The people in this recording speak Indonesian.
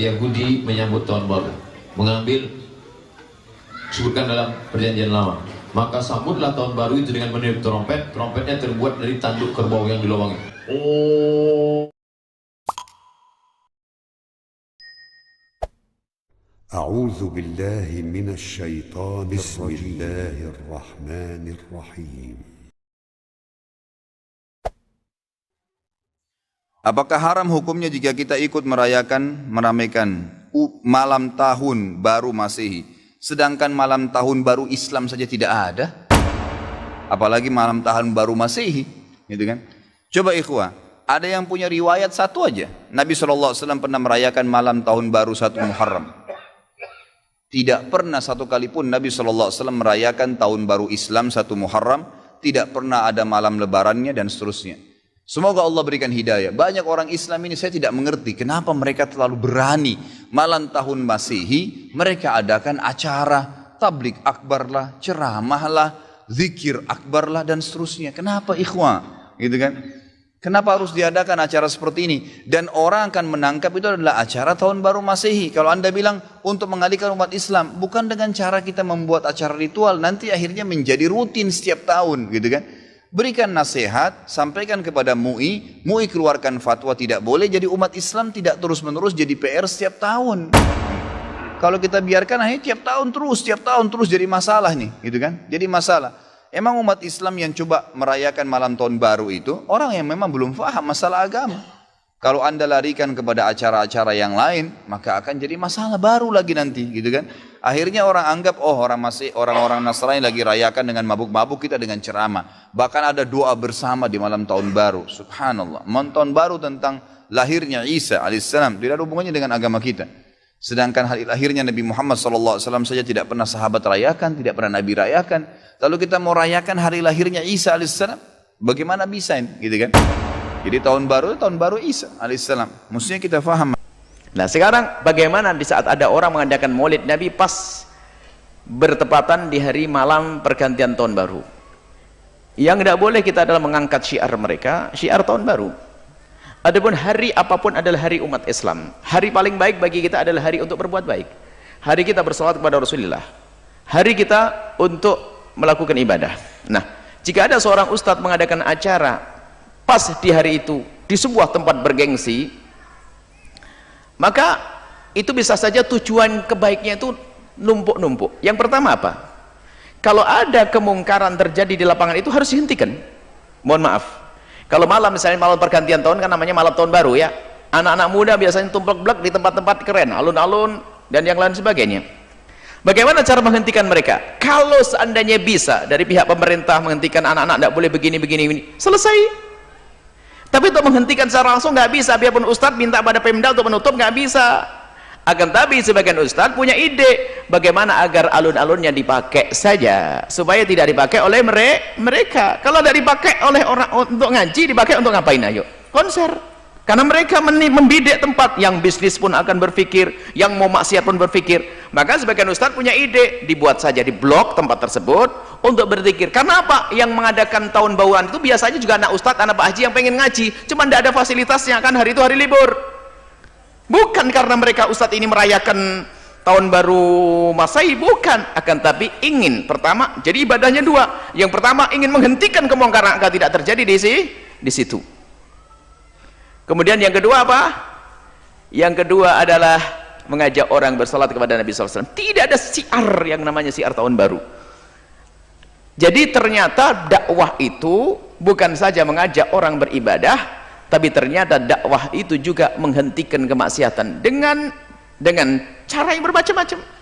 Yahudi menyambut tahun baru, mengambil disebutkan dalam perjanjian lama. Maka sambutlah tahun baru itu dengan meniup trompet. Trompetnya terbuat dari tanduk kerbau yang dilubangi. أعوذ بالله من الشيطان بسم الله الرحمن الرحيم. Apakah haram hukumnya jika kita ikut meramaikan malam tahun baru Masehi, sedangkan malam tahun baru Islam saja tidak ada? Apalagi malam tahun baru Masehi, gitu kan? Coba ikhwah, ada yang punya riwayat satu aja. Nabi SAW pernah merayakan malam tahun baru 1 Muharram. Tidak pernah satu kali pun Nabi SAW merayakan tahun baru Islam 1 Muharram. Tidak pernah ada malam lebarannya dan seterusnya. Semoga Allah berikan hidayah. Banyak orang Islam ini saya tidak mengerti kenapa mereka terlalu berani malam tahun Masehi mereka adakan acara tablik akbar lah, ceramah lah, zikir akbar lah dan seterusnya. Kenapa ikhwah? Gitu kan? Kenapa harus diadakan acara seperti ini? Dan orang akan menangkap itu adalah acara tahun baru Masehi. Kalau anda bilang untuk mengalihkan umat Islam, bukan dengan cara kita membuat acara ritual, nanti akhirnya menjadi rutin setiap tahun, gitu kan? Berikan nasihat, sampaikan kepada MUI, MUI keluarkan fatwa tidak boleh, jadi umat Islam tidak terus-menerus jadi PR setiap tahun. Kalau kita biarkan akhirnya tiap tahun terus jadi masalah nih, gitu kan? Jadi masalah. Emang umat Islam yang coba merayakan malam tahun baru itu orang yang memang belum faham masalah agama. Kalau anda larikan kepada acara-acara yang lain, maka akan jadi masalah baru lagi nanti, gitu kan? Akhirnya orang anggap, oh orang-orang Nasrani lagi rayakan dengan mabuk-mabuk, kita dengan ceramah. Bahkan ada doa bersama di malam tahun baru. Subhanallah. Malam tahun baru tentang lahirnya Isa alaihissalam tidak ada hubungannya dengan agama kita. Sedangkan hari lahirnya Nabi Muhammad SAW saja tidak pernah sahabat rayakan, tidak pernah Nabi rayakan. Lalu kita mau rayakan hari lahirnya Isa alaihissalam, bagaimana bisa ini, gitu kan? Jadi tahun baru Isa alaihissalam. Mestinya kita faham. Nah sekarang bagaimana di saat ada orang mengadakan maulid Nabi pas bertepatan di hari malam pergantian tahun baru? Yang tidak boleh kita adalah mengangkat syiar mereka, syiar tahun baru. Adapun hari apapun adalah hari umat Islam. Hari paling baik bagi kita adalah hari untuk berbuat baik. Hari kita bersalawat kepada Rasulullah. Hari kita untuk melakukan ibadah. Nah, jika ada seorang ustadz mengadakan acara pas di hari itu di sebuah tempat bergengsi, maka itu bisa saja tujuan kebaiknya itu numpuk-numpuk. Yang pertama apa? Kalau ada kemungkaran terjadi di lapangan itu harus dihentikan. Mohon maaf. Kalau malam misalnya malam pergantian tahun kan namanya malam tahun baru ya. Anak-anak muda biasanya tumplek-blek di tempat-tempat keren, alun-alun dan yang lain sebagainya. Bagaimana cara menghentikan mereka? Kalau seandainya bisa dari pihak pemerintah menghentikan anak-anak tidak boleh begini, selesai. Tapi untuk menghentikan secara langsung nggak bisa, biarpun ustadz minta pada Pemda untuk menutup nggak bisa. Akan tapi sebagian ustadz punya ide bagaimana agar alun-alunnya dipakai saja supaya tidak dipakai oleh mereka. Kalau tidak dipakai oleh orang untuk ngaji, dipakai untuk ngapain? Ayo konser. Karena mereka membidik tempat, yang bisnis pun akan berpikir, yang mau maksiat pun berpikir. Maka sebagian ustadz punya ide, dibuat saja di blok tempat tersebut untuk berzikir. Karena apa? Yang mengadakan tahun baruan itu biasanya juga anak ustadz, anak pak haji yang pengen ngaji, cuma tidak ada fasilitasnya, kan hari itu hari libur. Bukan karena mereka ustadz ini merayakan tahun baru Masehi, bukan. Akan tapi ingin, pertama, jadi ibadahnya dua. Yang pertama ingin menghentikan kemungkaran agar tidak terjadi di situ. Kemudian yang kedua apa? Yang kedua adalah mengajak orang bersalat kepada Nabi SAW. Tidak ada syiar yang namanya syiar tahun baru. Jadi ternyata dakwah itu bukan saja mengajak orang beribadah, tapi ternyata dakwah itu juga menghentikan kemaksiatan dengan cara yang bermacam-macam.